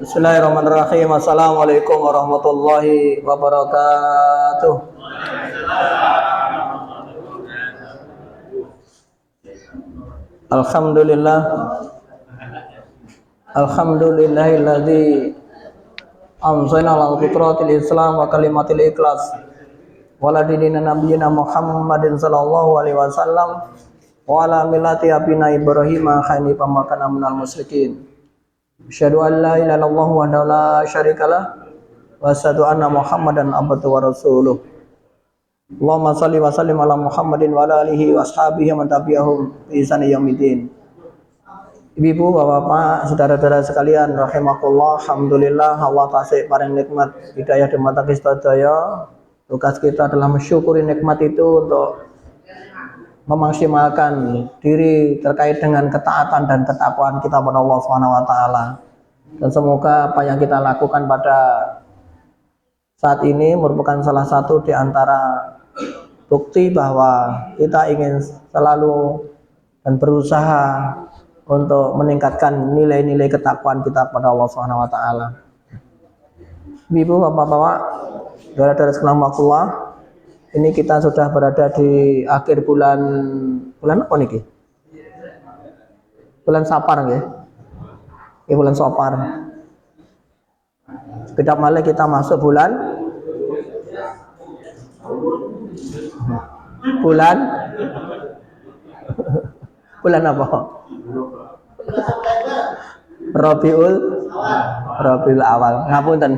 Bismillahirrahmanirrahim. Assalamualaikum warahmatullahi wabarakatuh. Alhamdulillah. Alhamdulillahilladzi amsayna ala fitratil Islam wa kalimatil ikhlas. Waladina nabiyyina Muhammadin sallallahu alaihi wasallam wa ala millati abina Ibrahim hanifan ma kana minal musyrikin. Asyhadu an la ilaha illallah wahdahu la syarikalah wa asyhadu anna Muhammadan abduhu wa rasuluh. Allahumma shalli wa sallim ala Muhammadin wa ala alihi wa ashabihi wa man tabi'ahum bi ihsan ila yaumil. Ibu, bapak-bapak, saudara-saudara sekalian, rahimakumullah, alhamdulillah Allah tasik paring nikmat hidayah di mata kita. Tugas kita adalah mensyukuri nikmat itu untuk memaksimalkan diri terkait dengan ketaatan dan ketakwaan kita kepada Allah Subhanahu wa taala. Dan semoga apa yang kita lakukan pada saat ini merupakan salah satu di antara bukti bahwa kita ingin selalu dan berusaha untuk meningkatkan nilai-nilai ketakwaan kita pada Allah Subhanahu wa taala. Ibu, bapak-bapak, saudara-saudara sekalian, ini kita sudah berada di akhir bulan apa niki? Bulan Sapar nggih. Ya, bulan Sapar. Sekejap malah kita masuk bulan apa? Rabiul Awal. Ngapunten.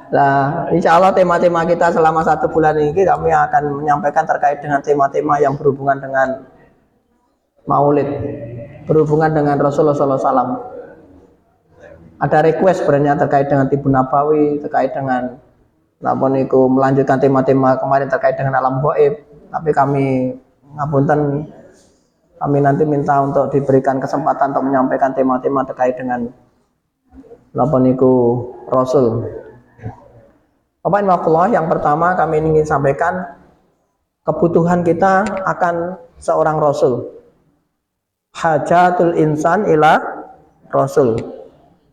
Nah, insya Allah tema-tema kita selama 1 bulan ini kami akan menyampaikan terkait dengan tema-tema yang berhubungan dengan Maulid, berhubungan dengan Rasulullah SAW. Ada request sebenarnya terkait dengan Tibun Nabawi, terkait dengan melanjutkan tema-tema kemarin terkait dengan alam gaib. Tapi kami ngapunten, kami nanti minta untuk diberikan kesempatan untuk menyampaikan tema-tema terkait dengan Rasul. Bapak Ibu, yang pertama kami ingin sampaikan kebutuhan kita akan seorang Rasul. Hajatul insan ila Rasul.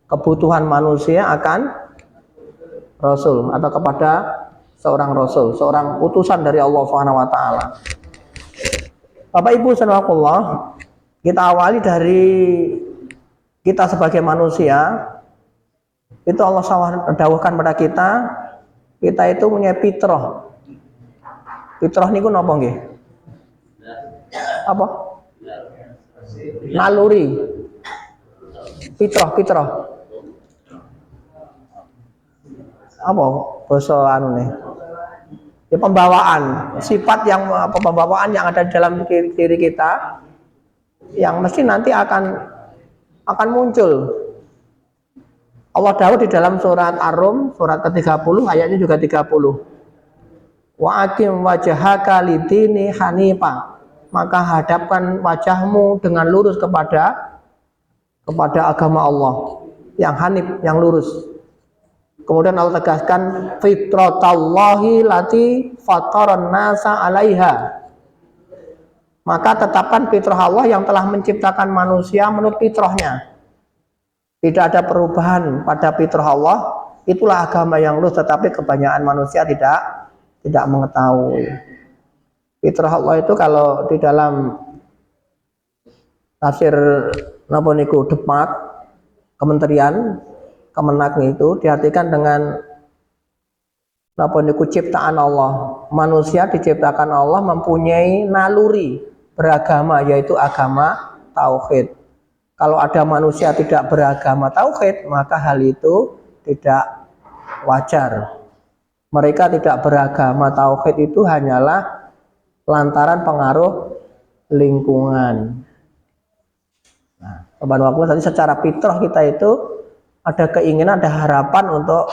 Kebutuhan manusia akan Rasul atau kepada seorang Rasul, seorang utusan dari Allah Subhanahu wa taala. Bapak Ibu subhanallah, kita awali dari kita sebagai manusia. Itu Allah dawuhkan pada kita itu punya fitrah. Fitrah niku napa nggih? Apa? Naluri. Fitrah. Apa basa anune? Ya, pembawaan, sifat yang pembawaan yang ada di dalam diri kita yang mesti nanti akan muncul. Allah dawuh di dalam surat Ar-Rum surat ke-30 ayatnya juga 30. Wa aqim wajhaka lidini hanifa. Maka hadapkan wajahmu dengan lurus kepada agama Allah yang hanif, yang lurus. Kemudian Allah tegaskan fitratallahi lati fataran nasa 'alaiha. Maka tetapkan fitrah Allah yang telah menciptakan manusia menurut fitrahnya. Tidak ada perubahan pada fitrah Allah. Itulah agama yang lurus, tetapi kebanyakan manusia tidak mengetahui. Fitrah Allah itu kalau di dalam tafsir Demak Kementerian Kemenak itu diartikan dengan ciptaan Allah. Manusia diciptakan Allah mempunyai naluri beragama, yaitu agama tauhid. Kalau ada manusia tidak beragama tauhid, maka hal itu tidak wajar. Mereka tidak beragama tauhid itu hanyalah lantaran pengaruh lingkungan. Nah, Bapak-bapak, tadi secara fitrah kita itu ada keinginan, ada harapan untuk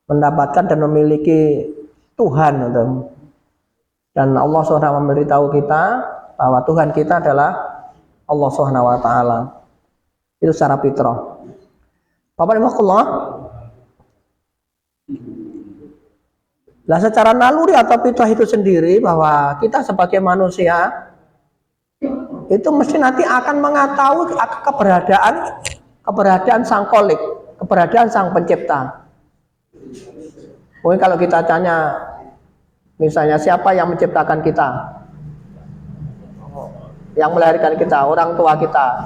mendapatkan dan memiliki Tuhan. Dan Allah SWT memberitahu kita bahwa Tuhan kita adalah Allah Subhanahu wa taala. Itu secara fitrah. Bapak Ibu, Nah, secara naluri atau fitrah itu sendiri bahwa kita sebagai manusia itu mesti nanti akan mengetahui keberadaan sang kholik, keberadaan sang pencipta. Mungkin kalau kita tanya misalnya siapa yang menciptakan kita, yang melahirkan kita, orang tua kita,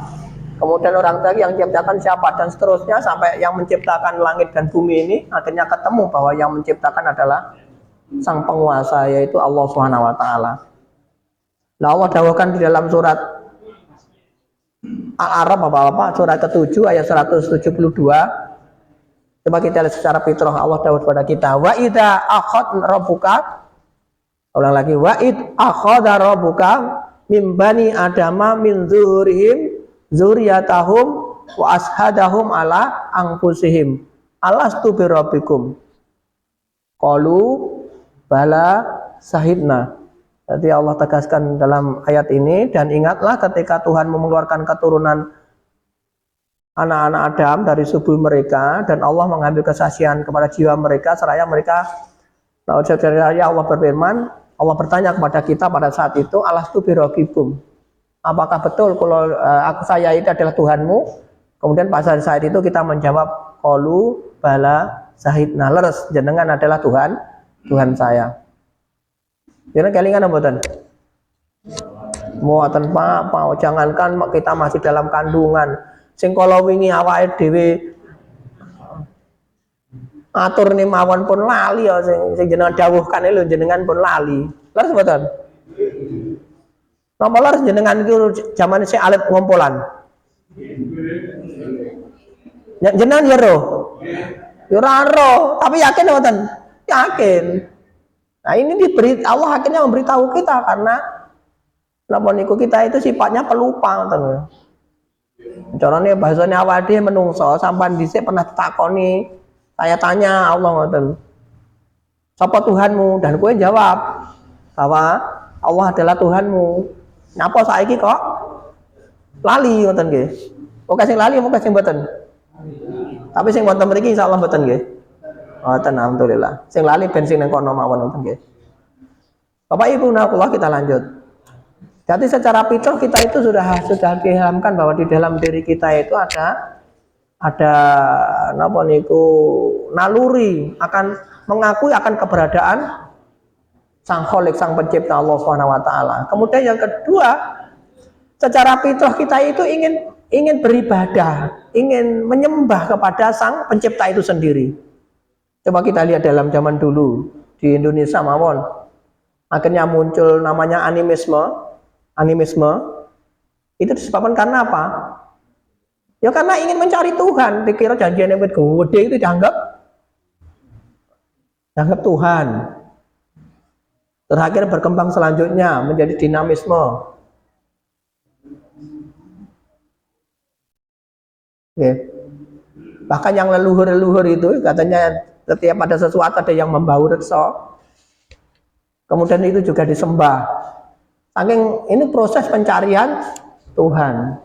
kemudian orang tua yang menciptakan siapa, dan seterusnya sampai yang menciptakan langit dan bumi ini, akhirnya ketemu bahwa yang menciptakan adalah sang penguasa, yaitu Allah Subhanahu wa taala. Nah, Allah dawuhkan di dalam surat Al-A'raf Bapak-bapak, surat ke-7 ayat 172. Coba kita lihat secara fitrah, Allah dawuh kepada kita, wa idza akhadha rabbuka, ulang lagi, wa id akhadha rabbuka mim bani adama min dzurihim dzurriyyatahum wa ashhadahum ala anfusihim alastu birabbikum qalu bala sahidna. Jadi Allah tegaskan dalam ayat ini, dan ingatlah ketika Tuhan mengeluarkan keturunan anak-anak Adam dari subuh mereka, dan Allah mengambil kesaksian kepada jiwa mereka seraya mereka. Nah, Allah berfirman, Allah bertanya kepada kita pada saat itu, alastu birabbikum, apakah betul kalau saya itu adalah Tuhanmu? Kemudian pada saat itu kita menjawab, qalu bala sahidna, leres jenengan adalah Tuhan saya. Jadi kelingan mboten? Muatan Pak, jangankan kita masih dalam kandungan, sing kala wingi awake dhewe atur nih mawon pun lali ya, sing jenengan dawuhkan lho jenengan pun lali. Leres mboten? Napa leres jenengan iki zaman sing alit ngompolan? Jenengan ya roh. Ya ora roh, tapi yakin mboten? Yakin. Nah, ini diberi Allah akhirnya memberitahu kita, karena napa niku kita itu sifatnya pelupa ngoten lho. Carane bahasane awake dhewe menungso, sampean dhisik pernah takoni, saya tanya Allah ngoten, sapa Tuhanmu? Dan kowe jawab bahwa Allah adalah Tuhanmu. Napa saiki kok lali ngoten nggih? Oke sing lali mung sing mboten. Tapi sing wonten mriki insyaallah mboten nggih. Wonten alhamdulillah. Sing lali bensin nang kono mawon ngoten nggih. Bapak Ibu nakullah, kita lanjut. Jadi secara fitrah kita itu sudah diilhamkan bahwa di dalam diri kita itu ada napa niku naluri akan mengakui akan keberadaan sang kholik, sang pencipta Allah Subhanahu wa taala. Kemudian yang kedua, secara fitrah kita itu ingin beribadah, ingin menyembah kepada sang pencipta itu sendiri. Coba kita lihat dalam zaman dulu di Indonesia mawon, akhirnya muncul namanya animisme itu disebabkan karena apa? Ya karena ingin mencari Tuhan, dikira janjian wit gede itu dianggap Tuhan. Terakhir berkembang selanjutnya menjadi dinamisme. Oke. Bahkan yang leluhur itu katanya setiap ada sesuatu ada yang membau reksa, kemudian itu juga disembah. Saking ini proses pencarian Tuhan.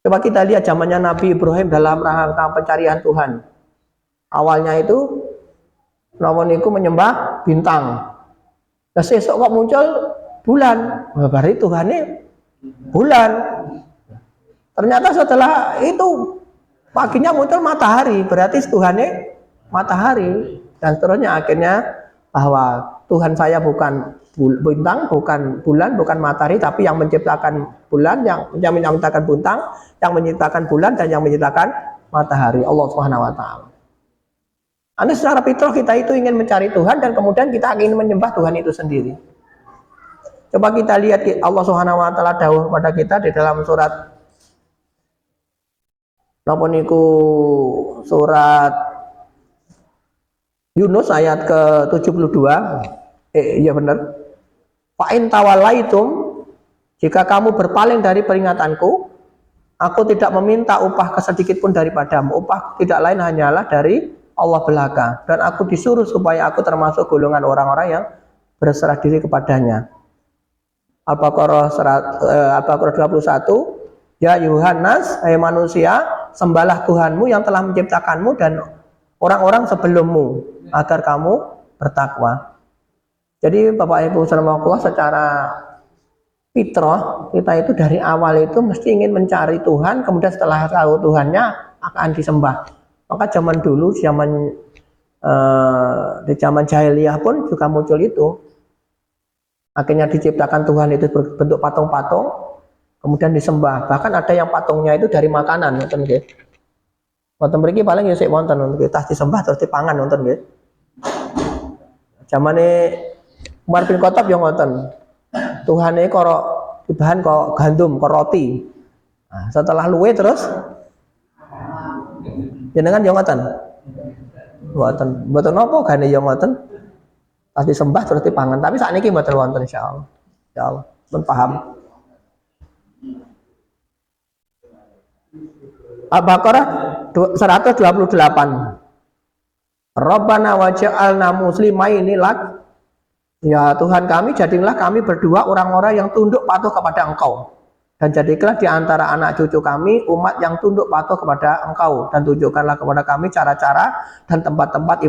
Coba kita lihat zamannya Nabi Ibrahim dalam rangka pencarian Tuhan. Awalnya itu nawoniku menyembah bintang. Nah, sesok kok muncul bulan. Berarti Tuhannya bulan. Ternyata setelah itu paginya muncul matahari, berarti Tuhannya matahari. Dan seterusnya akhirnya bahwa Tuhan saya bukan bintang, bukan bulan, bukan matahari, tapi yang menciptakan bulan, yang menciptakan bintang, yang menciptakan bulan, dan yang menciptakan matahari, Allah Subhanahu wa taala. Anda secara fitrah kita itu ingin mencari Tuhan, dan kemudian kita ingin menyembah Tuhan itu sendiri. Coba kita lihat Allah Subhanahu wa taala dawuh pada kita di dalam surat napa niku, surat Yunus ayat ke-72. Iya benar. Fa in tawallaitum, jika kamu berpaling dari peringatanku, aku tidak meminta upah kesedikit pun daripadamu. Upah tidak lain hanyalah dari Allah belaka, dan aku disuruh supaya aku termasuk golongan orang-orang yang berserah diri kepadanya. Al-Baqarah 21, ya Yohanes, hai manusia, sembahlah Tuhanmu yang telah menciptakanmu dan orang-orang sebelummu, agar kamu bertakwa. Jadi Bapak Ibu saudara secara fitrah kita itu dari awal itu mesti ingin mencari Tuhan, kemudian setelah tahu Tuhannya akan disembah. Maka zaman dulu, di zaman jahiliyah pun juga muncul itu. Akhirnya diciptakan Tuhan itu berbentuk patung-patung, kemudian disembah. Bahkan ada yang patungnya itu dari makanan, ngoten nggih. Wonten mriki paling ya sik wonten tas disembah terus dipangan wonten nggih. Zamane Umar bin Khattab yang ngoten. Tuhane karo bahan kok gandum, kok roti. Nah, setelah luwe terus jenengan yang ngoten. Mboten napa gane yang ngoten. Pas disembah terus dipangan, tapi saat ini mboten wonten insyaallah. Insyaallah, pun paham. Al-Baqarah 128. Rabbana waj'alna muslimaini lak. Ya Tuhan kami, jadilah kami berdua orang-orang yang tunduk patuh kepada Engkau. Dan jadikanlah di antara anak cucu kami umat yang tunduk patuh kepada Engkau, dan tunjukkanlah kepada kami cara-cara dan tempat-tempat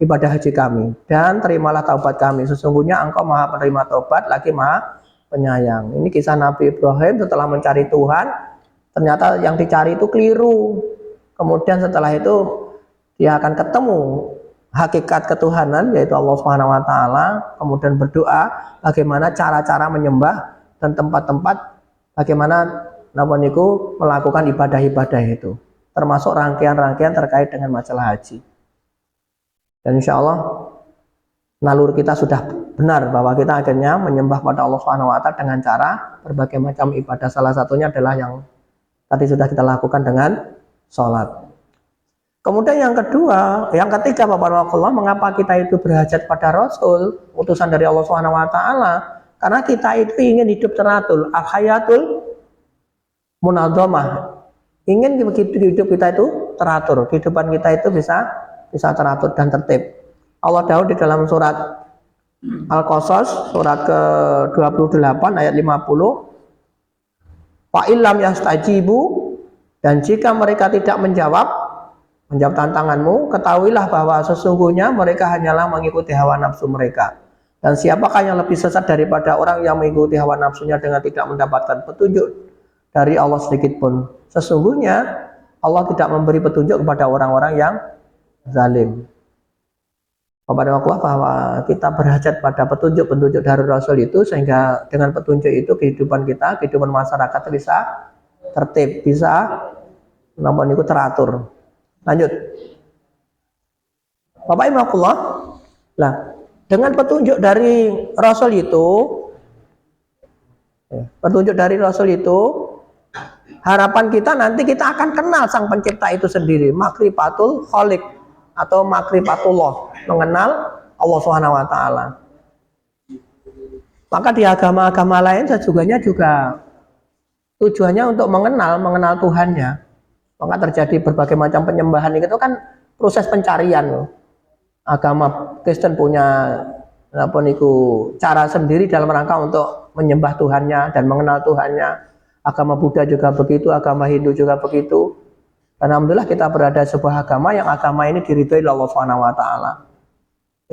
ibadah haji kami, dan terimalah taubat kami, sesungguhnya Engkau maha penerima taubat lagi maha penyayang. Ini kisah Nabi Ibrahim setelah mencari Tuhan, ternyata yang dicari itu keliru. Kemudian setelah itu dia akan ketemu hakikat ketuhanan, yaitu Allah Subhanahu wa taala, kemudian berdoa bagaimana cara-cara menyembah dan tempat-tempat bagaimana melakukan ibadah-ibadah itu, termasuk rangkaian-rangkaian terkait dengan masalah haji. Dan insya Allah nalur kita sudah benar bahwa kita akhirnya menyembah pada Allah Subhanahu wa taala dengan cara berbagai macam ibadah. Salah satunya adalah yang tadi sudah kita lakukan dengan sholat. Kemudian yang ketiga, Bapak Allah, mengapa kita itu berhajat pada Rasul, utusan dari Allah Subhanahu wa taala? Karena kita itu ingin hidup teratur, al-hayatul munadzamah. Ingin hidup kita itu teratur, kehidupan kita itu bisa teratur dan tertib. Allah Daud di dalam surat Al-Qasas surat ke-28 ayat 50, fa illam yastajibu, dan jika mereka tidak menjawab tantanganmu, ketahuilah bahwa sesungguhnya mereka hanyalah mengikuti hawa nafsu mereka. Dan siapakah yang lebih sesat daripada orang yang mengikuti hawa nafsunya dengan tidak mendapatkan petunjuk dari Allah sedikit pun. Sesungguhnya Allah tidak memberi petunjuk kepada orang-orang yang zalim. Kepada Allah bahwa kita berhajat pada petunjuk-petunjuk dari Rasul itu, sehingga dengan petunjuk itu kehidupan kita, kehidupan masyarakat bisa tertib, bisa namun itu teratur. Lanjut. Bapak Ibu Allah, nah dengan petunjuk dari Rasul itu, harapan kita nanti kita akan kenal Sang Pencipta itu sendiri, makrifatul khaliq atau makrifatullah, mengenal Allah Subhanahu wa taala. Maka di agama-agama lain sesungguhnya juga tujuannya untuk mengenal Tuhannya. Maka terjadi berbagai macam penyembahan, itu kan proses pencarian. Agama Kristen punya cara sendiri dalam rangka untuk menyembah Tuhannya dan mengenal Tuhannya. Agama Buddha juga begitu, agama Hindu juga begitu. Dan alhamdulillah kita berada di sebuah agama yang agama ini diridhoi oleh Allah Subhanahu wa taala.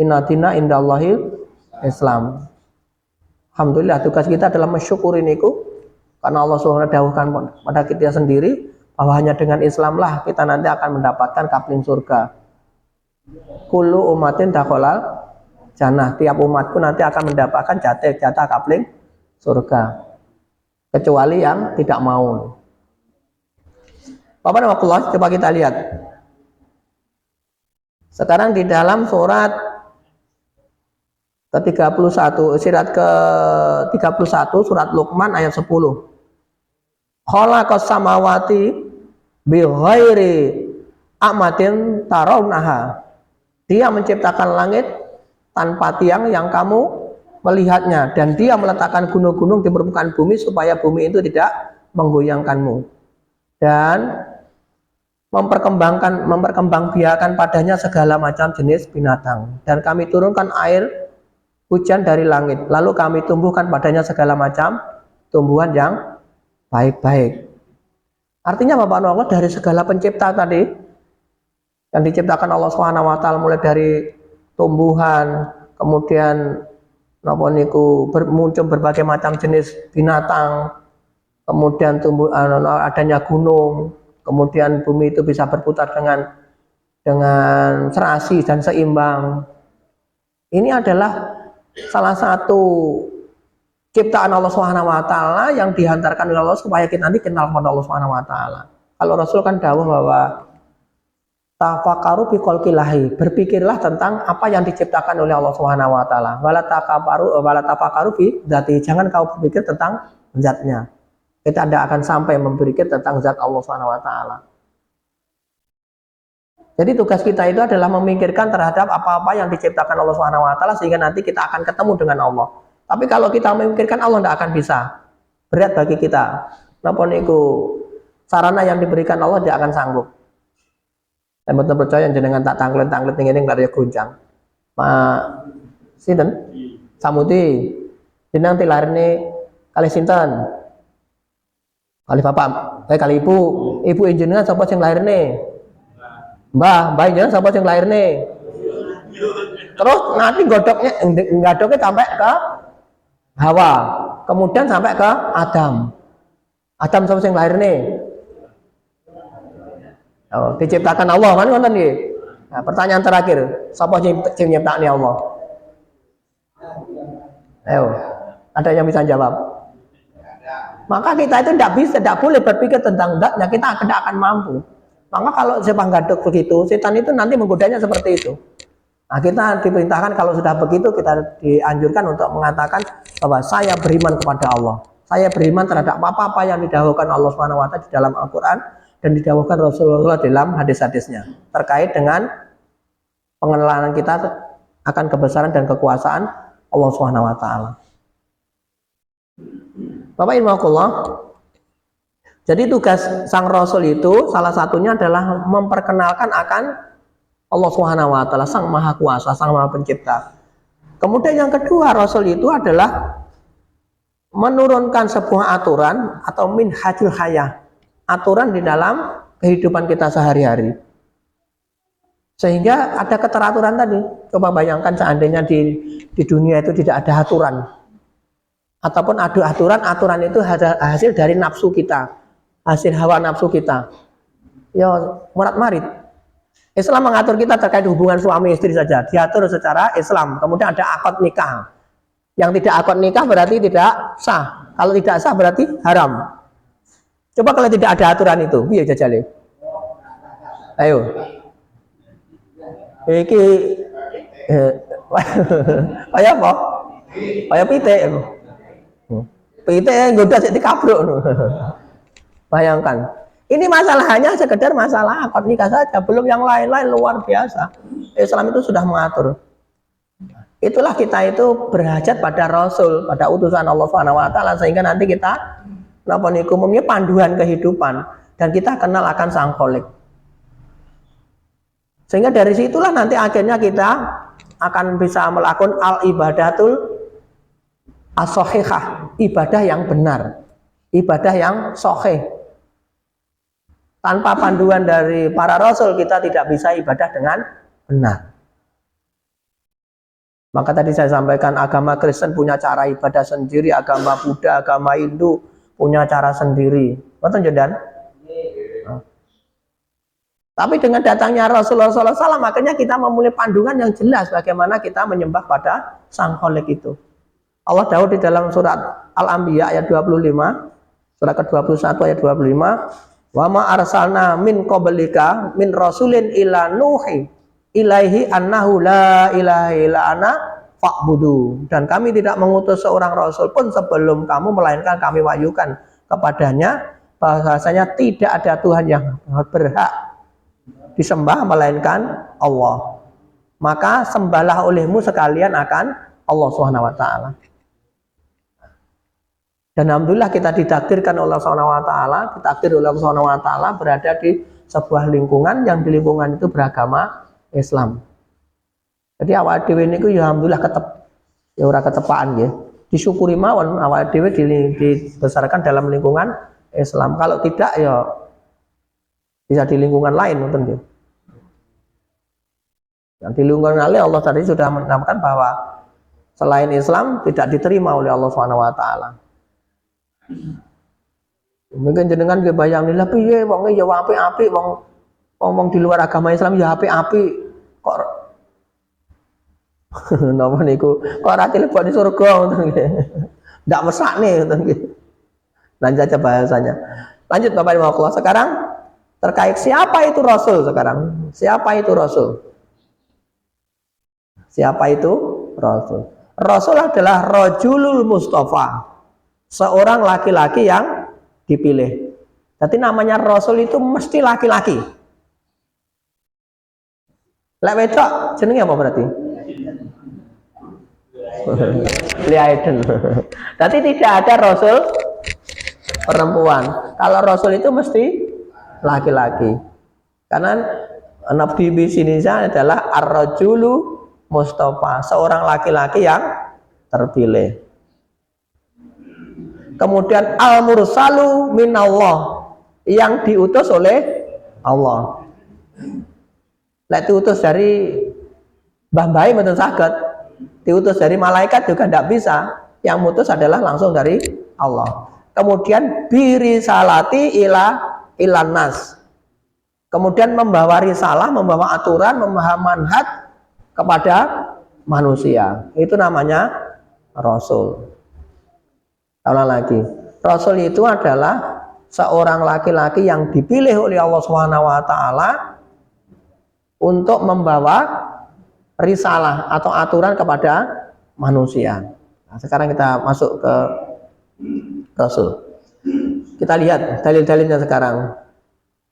Inna dina indallahil Islam. Alhamdulillah tugas kita adalah mensyukuri niku, karena Allah Subhanahu wa taala dawuhkan pada kita sendiri bahwa hanya dengan Islamlah kita nanti akan mendapatkan kapling surga. Kullu umatin dakhalal jannah, tiap umatku nanti akan mendapatkan jatah kapling surga, kecuali yang tidak mau. Bapak dan Allah, coba kita lihat sekarang di dalam surat ke-31, surat Luqman ayat 10. Khalaqas samawati bi ghairi amatin tarawnaha. Dia menciptakan langit tanpa tiang yang kamu melihatnya, dan dia meletakkan gunung-gunung di permukaan bumi supaya bumi itu tidak menggoyangkanmu, dan memperkembangbiakan padanya segala macam jenis binatang, dan kami turunkan air hujan dari langit, lalu kami tumbuhkan padanya segala macam tumbuhan yang baik-baik. Artinya Bapak Allah, dari segala pencipta tadi yang diciptakan Allah Subhanahu wa taala, mulai dari tumbuhan, kemudian napa niku muncul berbagai macam jenis binatang, kemudian tumbuh adanya gunung, kemudian bumi itu bisa berputar dengan serasi dan seimbang. Ini adalah salah satu ciptaan Allah Subhanahu wa taala yang dihantarkan oleh Allah supaya kita nanti kenal kepada Allah Subhanahu wa taala. Kalau Rasul kan dawuh bahwa tafakaru bi khalqillahi, berpikirlah tentang apa yang diciptakan oleh Allah Subhanahu wa taala. Wala tafakaru bi dzati, jangan kau berpikir tentang zatnya. Kita tidak akan sampai berpikir tentang zat Allah Subhanahu wa taala. Jadi tugas kita itu adalah memikirkan terhadap apa-apa yang diciptakan Allah Subhanahu wa taala sehingga nanti kita akan ketemu dengan Allah. Tapi kalau kita memikirkan Allah tidak akan bisa. Berat bagi kita. Napa niku sarana yang diberikan Allah tidak akan sanggup. Saya betul percaya jenengan tak tanglet ngene karo goncang. Sinten? Samuti. Jenengan tilarne kali sinten? Kali bapak, kali ibu. Ibu jenengan sapa sing lairne? Mbah jenengan sapa sing lairne? Terus nanti ngadoknya sampai ke Hawa, kemudian sampai ke Adam. Adam sapa sing lairne? Oh, diciptakan Allah kan ngoten nggih. Nah, pertanyaan terakhir, sapa sing nyiptakne Allah? Ayo, ada yang bisa jawab? Maka kita itu tidak boleh berpikir tentang zatnya, kita tidak akan mampu. Maka kalau sepan gadok begitu, setan itu nanti menggodanya seperti itu. Nah, kita diperintahkan kalau sudah begitu, kita dianjurkan untuk mengatakan bahwa saya beriman kepada Allah. Saya beriman terhadap apa-apa yang didahulukan Allah SWT di dalam Al-Quran dan didahulukan Rasulullah dalam hadis-hadisnya terkait dengan pengenalan kita akan kebesaran dan kekuasaan Allah SWT. Bapak Ilmukullah, jadi tugas sang Rasul itu salah satunya adalah memperkenalkan akan Allah Subhanahu wa taala, Sang Maha Kuasa, Sang Maha Pencipta. Kemudian yang kedua, Rasul itu adalah menurunkan sebuah aturan atau minhajul hayah, aturan di dalam kehidupan kita sehari-hari. Sehingga ada keteraturan tadi. Coba bayangkan seandainya di dunia itu tidak ada aturan. Ataupun ada aturan itu hasil dari nafsu kita, hasil hawa nafsu kita. Ya, murat-marit. Islam mengatur kita terkait hubungan suami istri saja, diatur secara Islam. Kemudian ada akad nikah. Yang tidak akad nikah berarti tidak sah. Kalau tidak sah berarti haram. Coba kalau tidak ada aturan itu, piye jajale? Ayo. Iki kaya apa? Kaya pitik. Pitik nggoda sik dikabruk. Bayangkan. Ini masalahnya sekedar masalah akad nikah saja, belum yang lain-lain luar biasa. Islam itu sudah mengatur. Itulah kita itu berhajat pada Rasul, pada utusan Allah Subhanahu wa taala sehingga nanti kita napa niku mempunyai panduan kehidupan dan kita kenal akan Sang Khalik. Sehingga dari situlah nanti akhirnya kita akan bisa melakukan al-ibadatul as-sahihah, ibadah yang benar, ibadah yang sahih. Tanpa panduan dari para rasul kita tidak bisa ibadah dengan benar. Maka tadi saya sampaikan agama Kristen punya cara ibadah sendiri, agama Buddha, agama Hindu punya cara sendiri. Betul Jordan? Tapi dengan datangnya Rasulullah SAW makanya kita memulai panduan yang jelas bagaimana kita menyembah pada Sang Khalik itu. Allah Daud di dalam surat Al-Anbiya ayat 25, surat ke-21 ayat 25, wa ma arsalna min qablika min rasulin ila nuhi ilaihi annahu la ilaha illa ana fa'budu. Dan kami tidak mengutus seorang rasul pun sebelum kamu melainkan kami wahyukan kepadanya bahwasanya tidak ada Tuhan yang berhak disembah melainkan Allah. Maka sembahlah olehmu sekalian akan Allah Subhanahu wa taala. Dan alhamdulillah kita ditakdirkan oleh Allah Subhanahu wa taala, ditakdir oleh Allah Subhanahu wa taala berada di sebuah lingkungan yang di lingkungan itu beragama Islam. Jadi awal dhewe niku ya alhamdulillah ya ora ketepaan nggih. Disyukuri mawon awal dhewe dibesarkan dalam lingkungan Islam. Kalau tidak ya bisa di lingkungan lain ngoten nggih. Yang di lingkungan lain Allah tadi sudah menamakan bahwa selain Islam tidak diterima oleh Allah Subhanahu wa taala. Mungkin jenengan nggih bayang lha piye wong ya apik-apik wong di luar agama Islam ya apik-apik kok napa niku kok ora dilebokne surga ngoten nggih. Ndak mesakne ngoten nggih. Lanjut aja bahasanya. Lanjut Bapak Ibu Allah. Sekarang terkait siapa itu Rasul sekarang. Siapa itu Rasul? Siapa itu Rasul? Rasul adalah Rajulul Mustafa. Seorang laki-laki yang dipilih. Jadi namanya Rasul itu mesti laki-laki. Lek wedok jenenge apa berarti? Liaiden. Jadi tidak ada Rasul perempuan. Kalau Rasul itu mesti laki-laki. Karena Nabi di sini adalah Ar-Rajulu Mustafa, seorang laki-laki yang terpilih. Kemudian Al-Mursalu minallah, yang diutus oleh Allah. Lek diutus dari mbah-mbahe mboten saged, diutus dari malaikat juga tidak bisa. Yang mutus adalah langsung dari Allah. Kemudian birisalati ilan nas. Kemudian membawa risalah, membawa aturan, membawa manhaj kepada manusia. Itu namanya Rasul. Ulang lagi, Rasul itu adalah seorang laki-laki yang dipilih oleh Allah Subhanahu wa taala untuk membawa risalah atau aturan kepada manusia. Nah, sekarang kita masuk ke Rasul. Kita lihat dalil-dalilnya sekarang.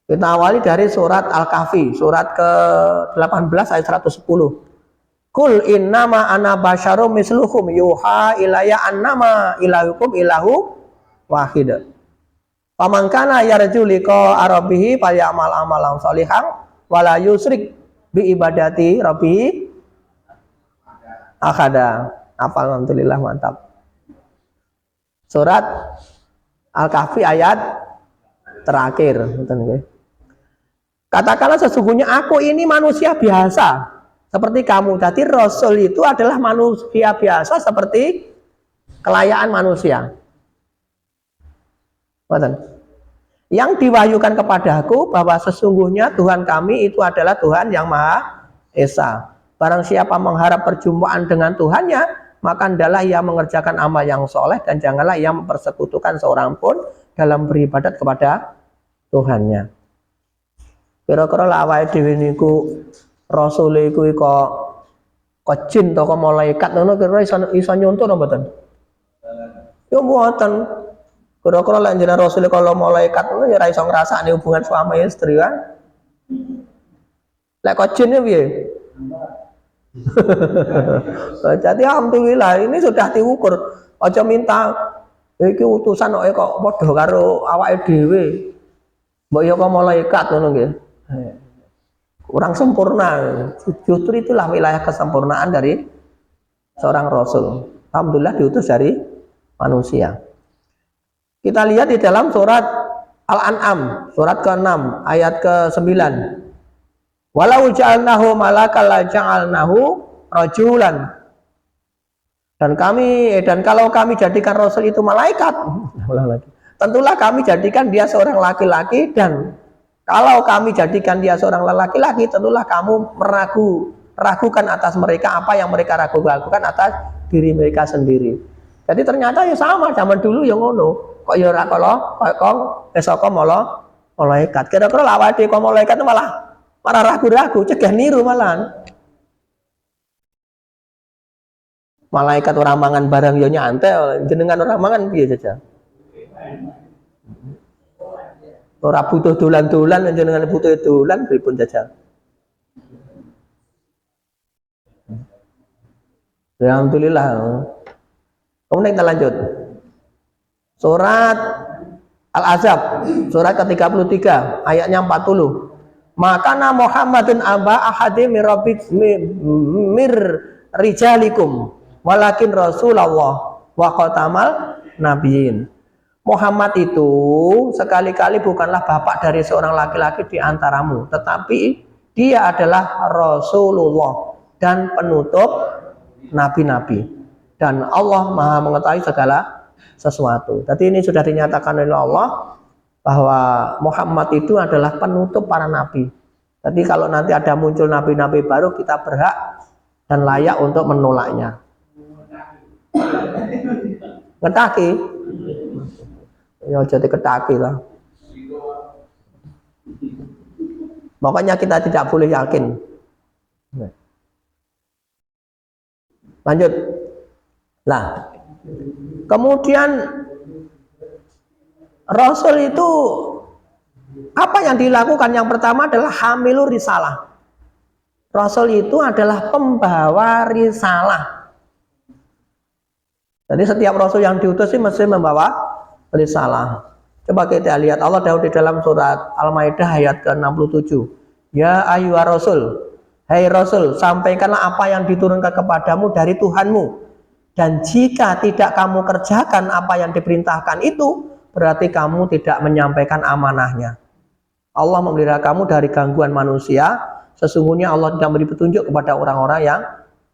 Kita awali dari surat Al-Kahfi, surat ke-18 ayat 110. Kul innama ana basyarum mislukum yuha ilaya annama ilahukum ilahu wahid. Faman kana yarju liqa rabbih falyamal amalan sholihan wala yusrik bi ibadati rabbih ahada. Alhamdulillah, mantap. Surat Al-Kahfi ayat terakhir. Katakanlah sesungguhnya aku ini manusia biasa seperti kamu. Jadi Rasul itu adalah manusia biasa seperti kelayaan manusia. Yang diwahyukan kepadaku bahwa sesungguhnya Tuhan kami itu adalah Tuhan yang Maha Esa. Barang siapa mengharap perjumpaan dengan Tuhannya, maka hendaklah ia mengerjakan amal yang soleh dan janganlah ia mempersekutukan seorang pun dalam beribadat kepada Tuhannya. Kira-kira awake dhewe niku Rasul iku kok jin to kok malaikat ngono kira iso nyontoh mboten? Ya mboten. Kira-kira lek jenengan Rasul kalau malaikat ngono ya ora iso ngrasakne hubungan suami istri kan. Lek kok jin ya piye? Jadi alhamdulillah ini sudah diukur. Aja minta iki utusan kok padha karo awake dhewe. Mbok ya kok malaikat ngono nggih. Kurang sempurna. Justru itulah wilayah kesempurnaan dari seorang Rasul. Alhamdulillah diutus dari manusia. Kita lihat di dalam surat Al-An'am, surat ke-6 ayat ke-9. Walau ja'alnahu malakal la ja'alnahu rajulan. Dan kalau kami jadikan Rasul itu malaikat, tentulah kami jadikan dia seorang laki-laki, dan kalau kami jadikan dia seorang laki-laki, tentulah kamu ragukan atas mereka apa yang mereka ragukan atas diri mereka sendiri. Jadi ternyata ya sama, zaman dulu yang ngono. Kok ya ora kok esok malaikat. Kira-kira awake kok malaikat malah ragu-ragu, cegah niru malahan. Malaikat orang mangan barang ya nyantai, jenengan orang mangan piye saja. Ora butuh dolan-dolan, jenengan butuh dolan pripun jajal. Alhamdulillah. Kemudian kita lanjut. Surat Al-Ahzab, surat ke-33, ayatnya 40. Maka Muhammadun aba ahadi mir rijalikum walakin Rasulullah wa khatamal nabiyyin. Muhammad itu sekali-kali bukanlah bapak dari seorang laki-laki di antaramu, tetapi dia adalah Rasulullah dan penutup nabi-nabi. dan Allah Maha mengetahui segala sesuatu. Jadi ini sudah dinyatakan oleh Allah bahwa Muhammad itu adalah penutup para nabi. Jadi kalau nanti ada muncul nabi-nabi baru, kita berhak dan layak untuk menolaknya. Ngetaki, ya jadi ketaki lah. Pokoknya kita tidak boleh yakin. Lanjut. Nah, kemudian Rasul itu apa yang dilakukan? Yang pertama adalah hamilur risalah. Rasul itu adalah pembawa risalah. Jadi setiap rasul yang diutus sih mesti membawa risalah. Coba kita lihat Allah Daud di dalam surat Al-Maidah ayat ke-67. Ya ayyuhar rasul, hai rasul, sampaikanlah apa yang diturunkan kepadamu dari Tuhanmu. Dan jika tidak kamu kerjakan apa yang diperintahkan itu, berarti kamu tidak menyampaikan amanahnya. Allah memelihara kamu dari gangguan manusia. Sesungguhnya Allah tidak memberi petunjuk kepada orang-orang yang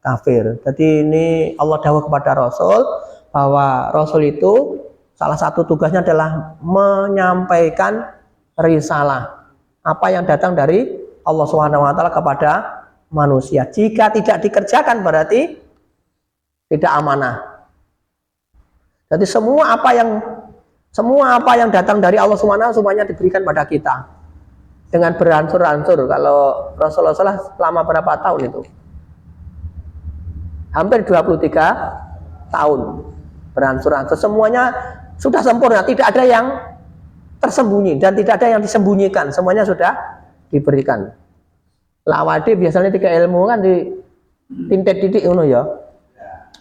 kafir. Jadi ini Allah dawuh kepada Rasul bahwa Rasul itu salah satu tugasnya adalah menyampaikan risalah, apa yang datang dari Allah SWT kepada manusia. Jika tidak dikerjakan berarti tidak amanah. Jadi semua apa yang datang dari Allah SWT semuanya diberikan pada kita dengan beransur-ansur. Kalau Rasulullah selama berapa tahun itu? Hampir 23 tahun beransur-ansur. Semuanya sudah sempurna, tidak ada yang tersembunyi dan tidak ada yang disembunyikan. Semuanya sudah diberikan. Lawade biasanya tiga ilmu kan di tintet titik ngono ya.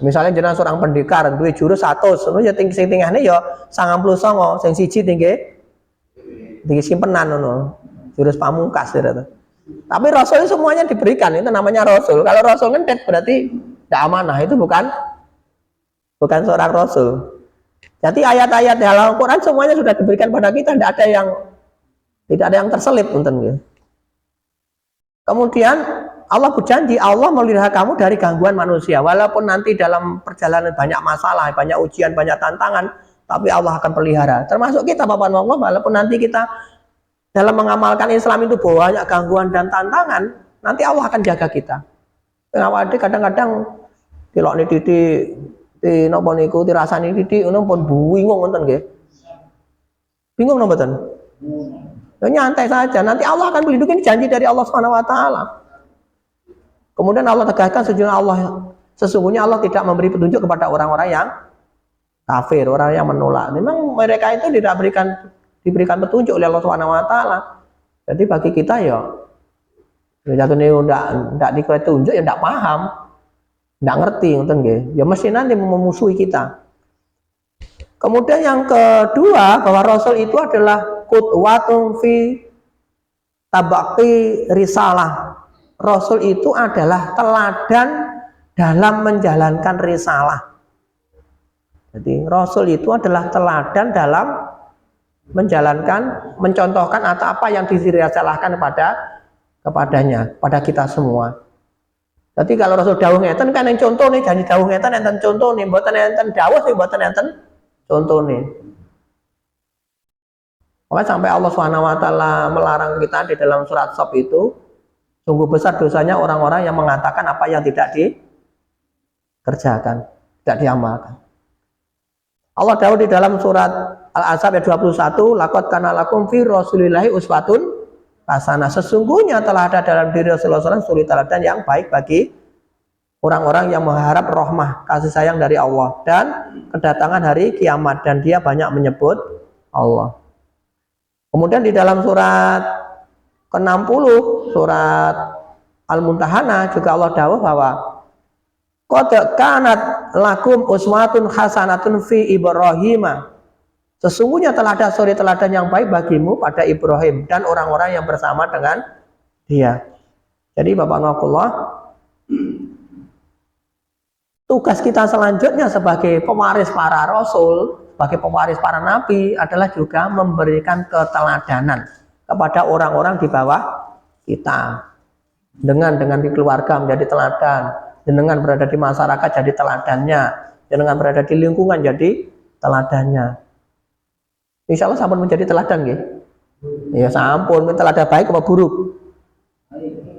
Misalnya jenengan seorang pendekar duwe jurus 100, ngono ya sing tingahne ya 99, sing siji tinggi simpenan ngono. Jurus pamungkas gitu. Tapi Rasul semuanya diberikan, itu namanya Rasul. Kalau Rasul ngentet berarti tidak amanah, itu bukan seorang Rasul. Jadi ayat-ayat dalam Al-Quran semuanya sudah diberikan pada kita, tidak ada yang terselip, gitu. Kemudian Allah berjanji, Allah melindungi kamu dari gangguan manusia. Walaupun nanti dalam perjalanan banyak masalah, banyak ujian, banyak tantangan, tapi Allah akan pelihara. Termasuk kita, Bapak Allah, walaupun nanti kita dalam mengamalkan Islam itu banyak gangguan dan tantangan, nanti Allah akan jaga kita. Kenapa ada kadang-kadang tilok ni titik, ti nopo niku, ti rasani titik, ono pun bingung ngoten nggih. Bingung napa mboten? Ya nyantai saja, nanti Allah akan melindungi, ini janji dari Allah Subhanahu wa taala. Kemudian Allah tegaskan sesungguhnya Allah tidak memberi petunjuk kepada orang-orang yang kafir, orang yang menolak. Memang mereka itu tidak diberikan petunjuk oleh Allah Subhanahu wa taala. Jadi bagi kita ya jatuhnya ndak dikasih petunjuk ya ndak paham, ndak ngerti ngoten nggih. Ya mesti nanti memusuhi kita. Kemudian yang kedua, bahwa Rasul itu adalah qudwatun fi tabaqi risalah. Rasul itu adalah teladan dalam menjalankan risalah. Jadi Rasul itu adalah teladan dalam mencontohkan atau apa yang dirisalahkan kepadanya, pada kita semua. Jadi kalau Rasul dawuh ngeten kan yang contoh nih, janji dawuh ngeten enten contoh nih, mboten enten dawuh sing mboten enten contoh nih. Maka sampai Allah SWT melarang kita di dalam surat Shaf itu, sungguh besar dosanya orang-orang yang mengatakan apa yang tidak dikerjakan, tidak diamalkan. Allah dawuh di dalam surat Al-Ahzab ayat 21, laqad kana lakum fi rasulillahi uswatun hasanah. Sesungguhnya telah ada dalam diri Rasulullah SAW suri teladan yang baik bagi orang-orang yang mengharap rahmah, kasih sayang dari Allah dan kedatangan hari kiamat, dan dia banyak menyebut Allah. Kemudian di dalam surat ke-60, surat Al-Mumtahanah juga Allah dawuh bahwa qad kanat lakum uswatun hasanatun fi Ibrahim. Sesungguhnya telah ada suri teladan yang baik bagimu pada Ibrahim dan orang-orang yang bersama dengan dia. Jadi Bapak Nakullah, tugas kita selanjutnya sebagai pewaris para rasul, sebagai pewaris para nabi adalah juga memberikan keteladanan kepada orang-orang di bawah kita. Dengan di keluarga menjadi teladan, dengan berada di masyarakat jadi teladannya, Jenengan berada di lingkungan jadi teladannya. Insya Allah sampun menjadi teladan nggih. Ya sampun, teladan baik apa buruk?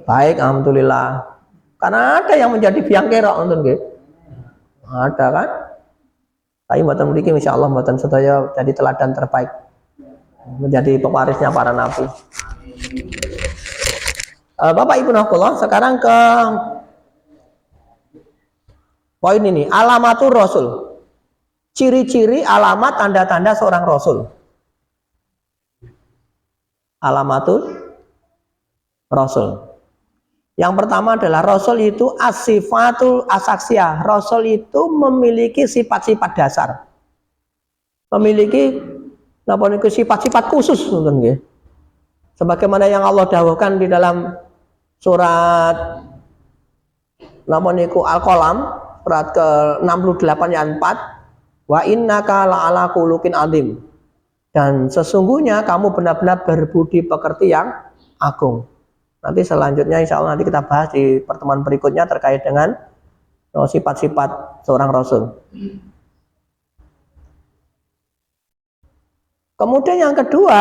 Baik, alhamdulillah. Karena ada yang menjadi biang kerok nonton nggih. Ada kan? Tapi mboten mriki insyaallah mboten sedaya jadi teladan terbaik. Menjadi pewarisnya para nabi. Bapak Ibu Nakullah, sekarang ke poin ini, alamatur rasul. Ciri-ciri alamat tanda-tanda seorang rasul. Alamatul rasul. Yang pertama adalah rasul itu as-sifatul asaksiyah. Rasul itu memiliki sifat-sifat dasar. Memiliki sifat-sifat khusus mungkin nggih. Sebagaimana yang Allah dawuhkan di dalam surat Al-Qalam surat ke-68 ayat 4, wa innaka la'ala khuluqin azim. Dan sesungguhnya kamu benar-benar berbudi pekerti yang agung. Nanti selanjutnya insya Allah nanti kita bahas di pertemuan berikutnya terkait dengan sifat-sifat seorang rasul. Kemudian yang kedua,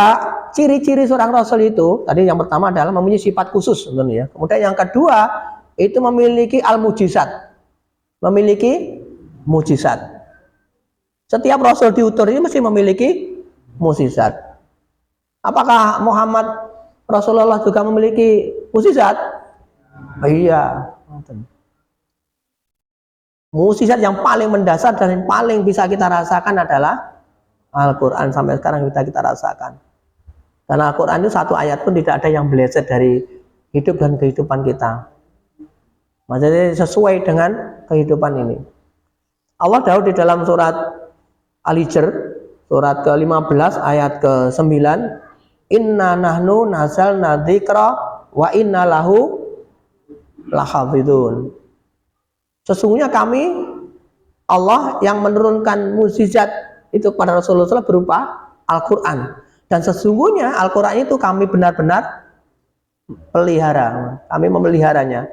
ciri-ciri seorang rasul itu, tadi yang pertama adalah mempunyai sifat khusus, ya. Kemudian yang kedua, itu memiliki al-mujizat. Memiliki mujizat. Setiap rasul diutus ini mesti memiliki mujizat. Apakah Muhammad Rasulullah juga memiliki mujizat? Iya. Mujizat yang paling mendasar dan yang paling bisa kita rasakan adalah Al-Quran. Sampai sekarang kita rasakan. Karena Al-Quran itu satu ayat pun tidak ada yang meleset dari hidup dan kehidupan kita. Maksudnya sesuai dengan kehidupan ini. Allah dawuh di dalam surat Al-Hijr, surat ke-15 ayat ke-9, inna nahnu nazzalna dzikra wa inna lahu lahafidun. Sesungguhnya kami Allah yang menurunkan mukjizat itu kepada Rasulullah berupa Al-Quran. Dan sesungguhnya Al-Quran itu kami benar-benar pelihara. Kami memeliharanya.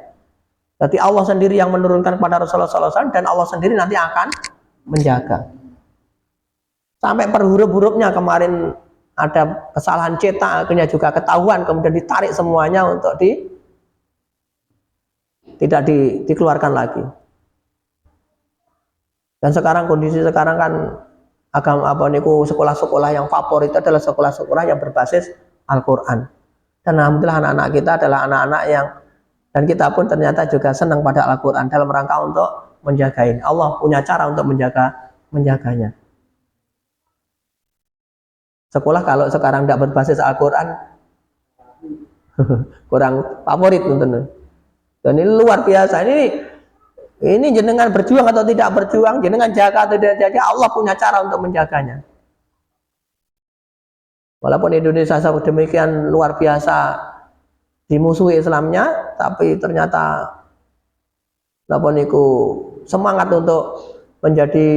Jadi Allah sendiri yang menurunkan kepada Rasulullah SAW dan Allah sendiri nanti akan menjaga. Sampai per huruf-hurufnya kemarin ada kesalahan cetak, akhirnya juga ketahuan, kemudian ditarik semuanya untuk tidak dikeluarkan lagi. Dan sekarang kondisi sekarang kan sekolah-sekolah yang favorit adalah sekolah-sekolah yang berbasis Al-Quran. Dan alhamdulillah anak-anak kita adalah anak-anak yang, dan kita pun ternyata juga senang pada Al-Quran dalam rangka untuk menjaganya. Allah punya cara untuk menjaganya. Sekolah kalau sekarang tidak berbasis Al-Quran kurang favorit tentu. Dan ini luar biasa. Ini jenengan berjuang atau tidak berjuang, jenengan jaga atau tidak jaga, Allah punya cara untuk menjaganya. Walaupun Indonesia demikian luar biasa dimusuhi Islamnya, tapi ternyata semangat untuk menjadi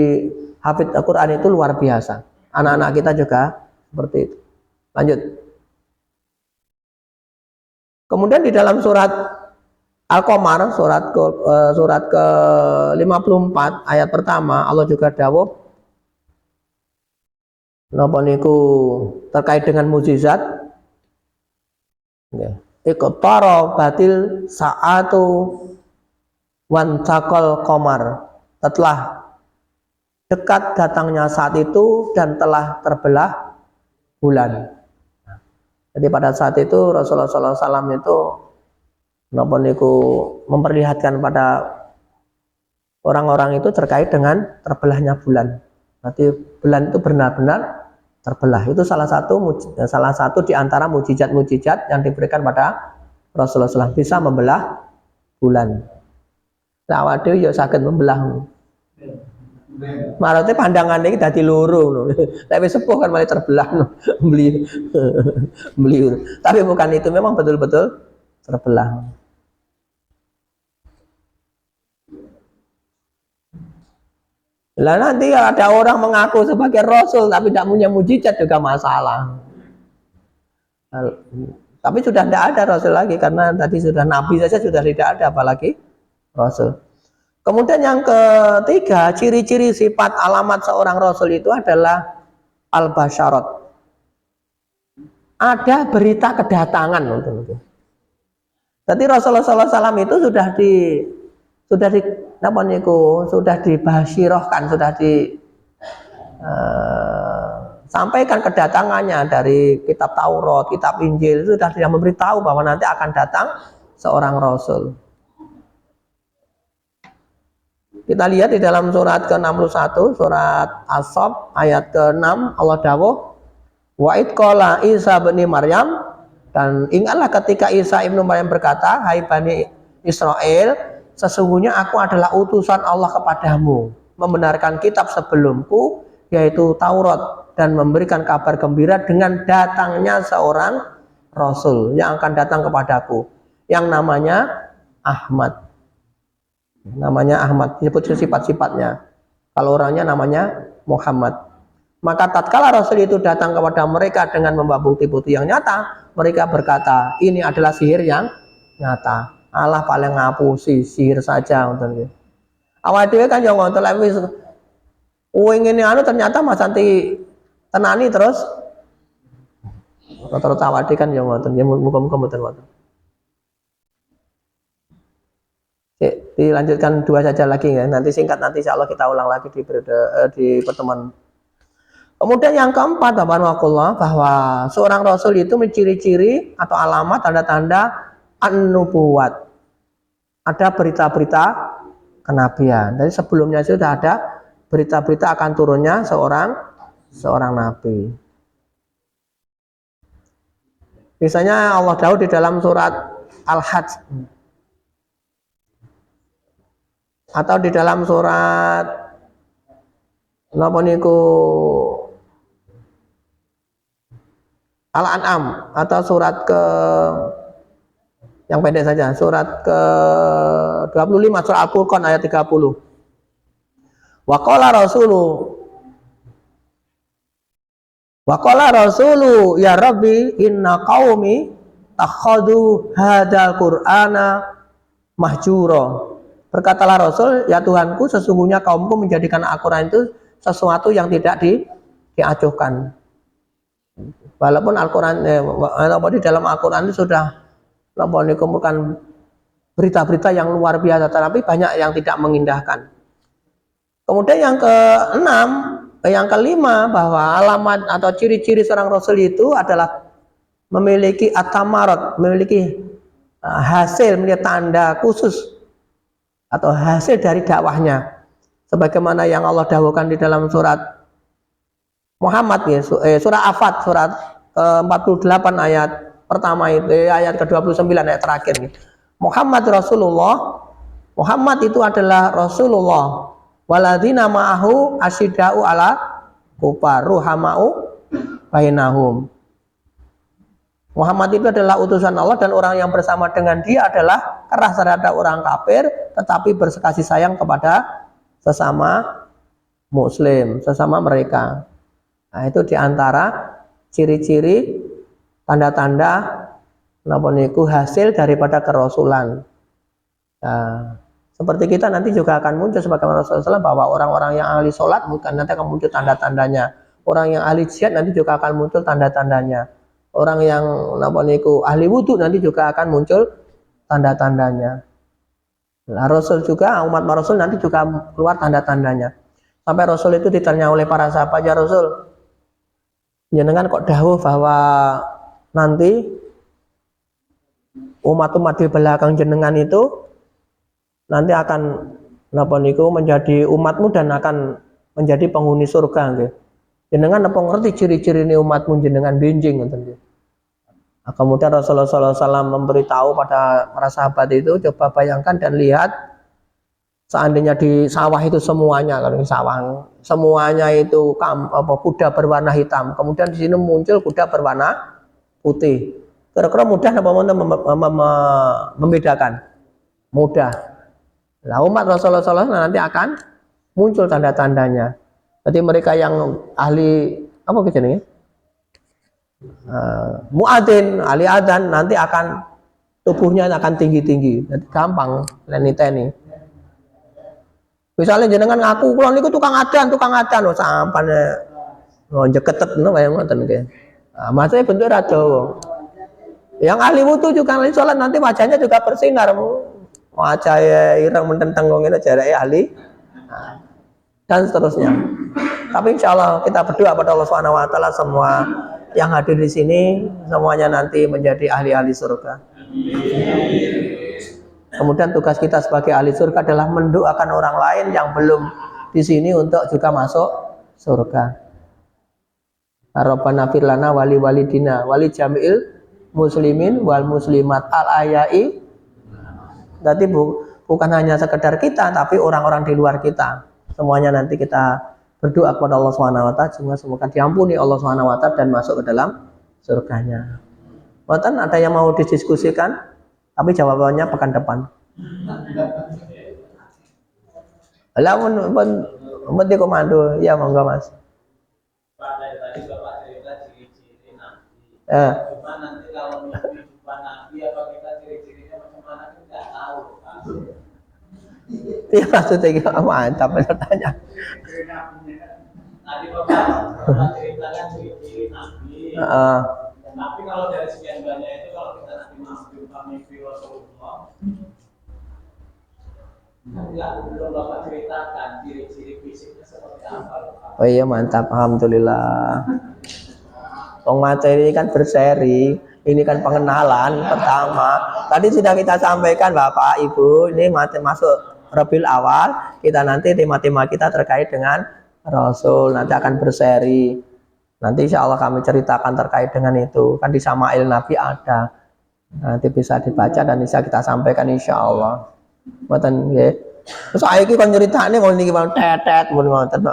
hafid Al-Quran itu luar biasa. Anak-anak kita juga seperti itu. Lanjut. Kemudian di dalam surat Al-Qamar surat ke-54 ayat pertama Allah juga dawuh terkait dengan mukjizat. Iqtara batil sa'atu wan taqal qamar. Telah dekat datangnya saat itu dan telah terbelah bulan. Jadi pada saat itu Rasulullah SAW itu memperlihatkan pada orang-orang itu terkait dengan terbelahnya bulan. Berarti bulan itu benar-benar terbelah. Itu salah satu di antara mukjizat-mukjizat yang diberikan pada Rasulullah SAW, bisa membelah bulan. Awak dhewe ya saged membelah. Maksudnya pandangan ini dadi loro. Tapi sepuh kan malah terbelah. Beli. Tapi bukan itu, memang betul-betul terbelah. Lah nanti ada orang mengaku sebagai rasul tapi tidak punya mujizat juga masalah. Tapi sudah tidak ada rasul lagi karena tadi sudah nabi saja sudah tidak ada, apalagi rasul. Kemudian yang ketiga, ciri-ciri sifat alamat seorang rasul itu adalah al-basyarat. Ada berita kedatangan untuk. Jadi Rasulullah SAW itu sudah dibasyirohkan, sudah sampaikan kedatangannya dari kitab Taurat, kitab Injil, itu sudah memberitahu bahwa nanti akan datang seorang rasul. Kita lihat di dalam surat ke-61, surat As-Saff ayat ke-6, Allah dawuh, wa id qala Isa bin Maryam, dan ingatlah ketika Isa ibnu Maryam berkata, hai Bani Israel, sesungguhnya aku adalah utusan Allah kepadamu, membenarkan kitab sebelumku, yaitu Taurat, dan memberikan kabar gembira dengan datangnya seorang rasul yang akan datang kepadaku, yang namanya Ahmad. Namanya Ahmad, disebut sifat-sifatnya. Kalau orangnya namanya Muhammad. Maka tatkala Rasul itu datang kepada mereka dengan membawa bukti-bukti yang nyata, mereka berkata, ini adalah sihir yang nyata. Allah paling ngapusi sihir saja. Awal dhewe kan yang ngonten lek wis ini ternyata Mas Santi tenani terus awal dhewe kan yang ngonten, muga-muga mboten wonten. Dilanjutkan dua saja lagi ya, nanti singkat, nanti insya Allah kita ulang lagi di pertemuan. Kemudian yang keempat, bahwa seorang rasul itu menciri-ciri atau alamat tanda-tanda an-nubuwat. Ada berita-berita kenabian. Dari sebelumnya sudah ada berita-berita akan turunnya seorang nabi. Misalnya Allah Daud di dalam surat Al-Hajj, atau di dalam surat Al-An'am, atau surat yang pendek saja, surat ke 25, surat Al-Furqan ayat 30. Wa qala rasulu ya Rabbi inna qaumi takhadu hadzal qur'ana mahjura. Berkatalah Rasul, ya Tuhanku, sesungguhnya kaumku menjadikan Al-Quran itu sesuatu yang tidak diacuhkan. Walaupun Al-Quran, di dalam Al-Quran itu sudah dikumpulkan berita-berita yang luar biasa, tetapi banyak yang tidak mengindahkan. Kemudian yang kelima, bahwa alamat atau ciri-ciri seorang Rasul itu adalah memiliki atamarat, memiliki hasil, memiliki tanda khusus atau hasil dari dakwahnya, sebagaimana yang Allah dawuhkan di dalam surat Muhammad ya, surah Afat, surat 48 ayat pertama itu, ayat ke-29 ayat terakhir. Muhammad Rasulullah, Muhammad itu adalah Rasulullah, waladzina ma'ahu asyidau ala kufar ruhamau bainahum. Muhammad itu adalah utusan Allah, dan orang yang bersama dengan dia adalah keras terhadap orang kafir, tetapi berkasih sayang kepada sesama muslim, sesama mereka. Nah, itu diantara ciri-ciri tanda-tanda hasil daripada kerasulan. Nah, seperti kita nanti juga akan muncul sebagaimana Rasulullah SAW, bahwa orang-orang yang ahli sholat bukan nanti akan muncul tanda-tandanya. Orang yang ahli jihad nanti juga akan muncul tanda-tandanya. Orang yang ahli wudhu nanti juga akan muncul tanda-tandanya. Nah, Rasul juga, umat Rasul nanti juga keluar tanda-tandanya. Sampai Rasul itu ditanya oleh para sahabat, ya Rasul, jenengan kok dawuh bahwa nanti umat-umat di belakang jenengan itu nanti akan menjadi umatmu dan akan menjadi penghuni surga. Jenengan apa ngerti ciri-ciri ini umatmu jenengan benjing? Nah, kemudian Rasulullah SAW memberitahu pada para sahabat itu, coba bayangkan dan lihat, seandainya di sawah itu semuanya, kalau di sawah semuanya itu kuda berwarna hitam, kemudian di sini muncul kuda berwarna putih, kira-kira mudah apa membedakan? Mudah. Nah, umat Rasulullah SAW nanti akan muncul tanda-tandanya. Jadi mereka yang ahli muadzin, ahli adzan, nanti akan tubuhnya akan tinggi-tinggi. Jadi gampang ini. Misalnya jenengan ngaku kula niku tukang adan oh sampane oh jeketet ngono kaya ngoten nggih. Nah, maksudnya bentuk ra dawa. Yang ahli wudu juga ahli sholat nanti wajahnya juga bersinar. Wajahnya ireng mententeng ngene jarake ahli. Nah, dan seterusnya. Tapi insya Allah kita berdoa pada Allah Subhanahu Wa Taala semua yang hadir di sini semuanya nanti menjadi ahli-ahli surga. Kemudian tugas kita sebagai ahli surga adalah mendoakan orang lain yang belum di sini untuk juga masuk surga. Rabbana fir lana wali walidina wali jami'il muslimin wal muslimat al ayai. Jadi bukan hanya sekedar kita, tapi orang-orang di luar kita. Semuanya nanti kita berdoa kepada Allah Subhanahu Wa Taala semoga diampuni Allah Subhanahu Wa Taala dan masuk ke dalam surganya. Bahkan ada yang mau didiskusikan, tapi jawabannya pekan depan. Lah mun di komando, ya monggo Mas. Tadi Bapak cerita ciri-ciri Nabi. Eh. Cuma nanti kalau mimpi jumpa Nabi apa kita ciri-cirinya macam mana kita nggak tahu. Iya maksudnya mantap bertanya. Tadi Bapak ceritakan ciri-ciri Nabi. Tapi kalau dari sekian banyak itu kalau kita nanti masuk jumpa mimpi Rasulullah, belum Bapak ceritakan ciri-ciri fisiknya seperti apa. Oh iya mantap, alhamdulillah. Wong materi kan berseri, ini kan pengenalan pertama. Tadi sudah kita sampaikan Bapak Ibu, ini masuk Rabiul Awal, kita nanti tema-tema kita terkait dengan Rasul, nanti akan berseri. Nanti insya Allah kami ceritakan terkait dengan itu. Kan di Sama'il Nabi ada, nanti bisa dibaca dan bisa kita sampaikan insya Allah. Ngoten nggih. Terus saiki kon nyeritane ngono niki mau tetet mun ngoten.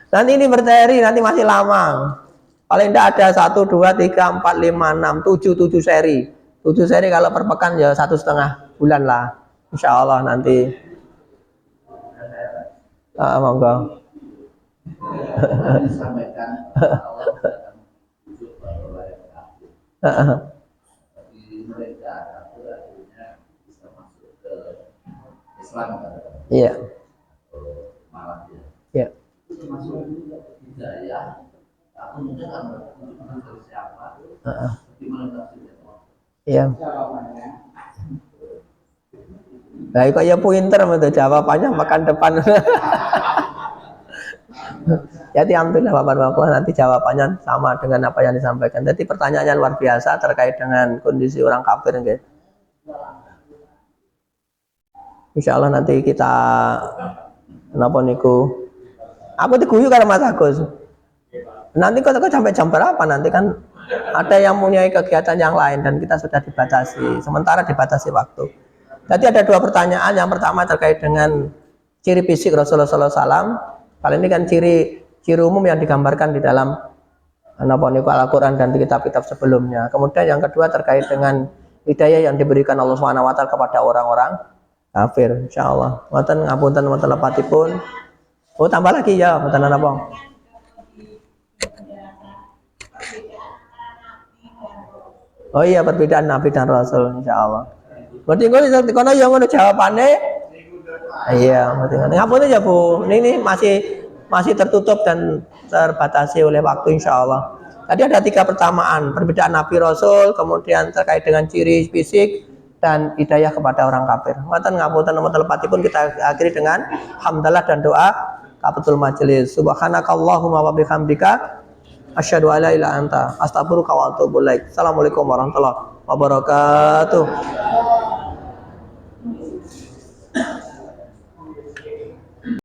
Nanti ini berteri, nanti masih lama. Paling tidak ada 1, 2, 3, 4, 5, 6, 7 seri. 7 seri kalau per pekan ya 1,5 bulan lah. Insya Allah nanti. Monggo. Disampaikan Allah akan wujud bahwa mereka akhirnya bisa masuk ke Islam. Iya. Malah Iya. masuk hidayah. Aku mungkin akan dari siapa? Gimana tafsirnya? Iya. Nah, kok ya pinter itu jawabannya makan depan. Jadi alhamdulillah Bapak-bapak nanti jawabannya sama dengan apa yang disampaikan. Jadi pertanyaannya luar biasa terkait dengan kondisi orang kafir gitu. Insya Allah nanti kita kenapa niku? Aku diguyu karena Mas Agus. Nanti kok sampai jam berapa nanti kan ada yang mempunyai kegiatan yang lain dan kita sudah dibatasi. Sementara dibatasi waktu. Jadi ada 2 pertanyaan. Yang pertama terkait dengan ciri fisik Rasulullah SAW. Kali ini kan ciri umum yang digambarkan di dalam Al-Quran dan di kitab-kitab sebelumnya. Kemudian yang kedua terkait dengan hidayah yang diberikan Allah SWT kepada orang-orang kafir. Insyaallah. Wonten ngapunten wonten lepatipun. Oh tambah lagi ya, wonten apa? Oh iya perbedaan Nabi dan Rasul insyaallah. Berarti kono yang ngono jawabannya. Iya, ngapunten ya Bu. Ini masih tertutup dan terbatasi oleh waktu insya Allah. Tadi ada 3 pertamaan, perbedaan Nabi Rasul, kemudian terkait dengan ciri fisik dan hidayah kepada orang kafir. Ngoten ngapunten nomor telepatipun kita akhiri dengan hamdalah dan doa kafatul majelis. Subhanakallahumma wa bihamdika asyhadu alla ilaha illa anta astaghfiruka wa atubu ilaik. Assalamualaikum warahmatullahi wabarakatuh.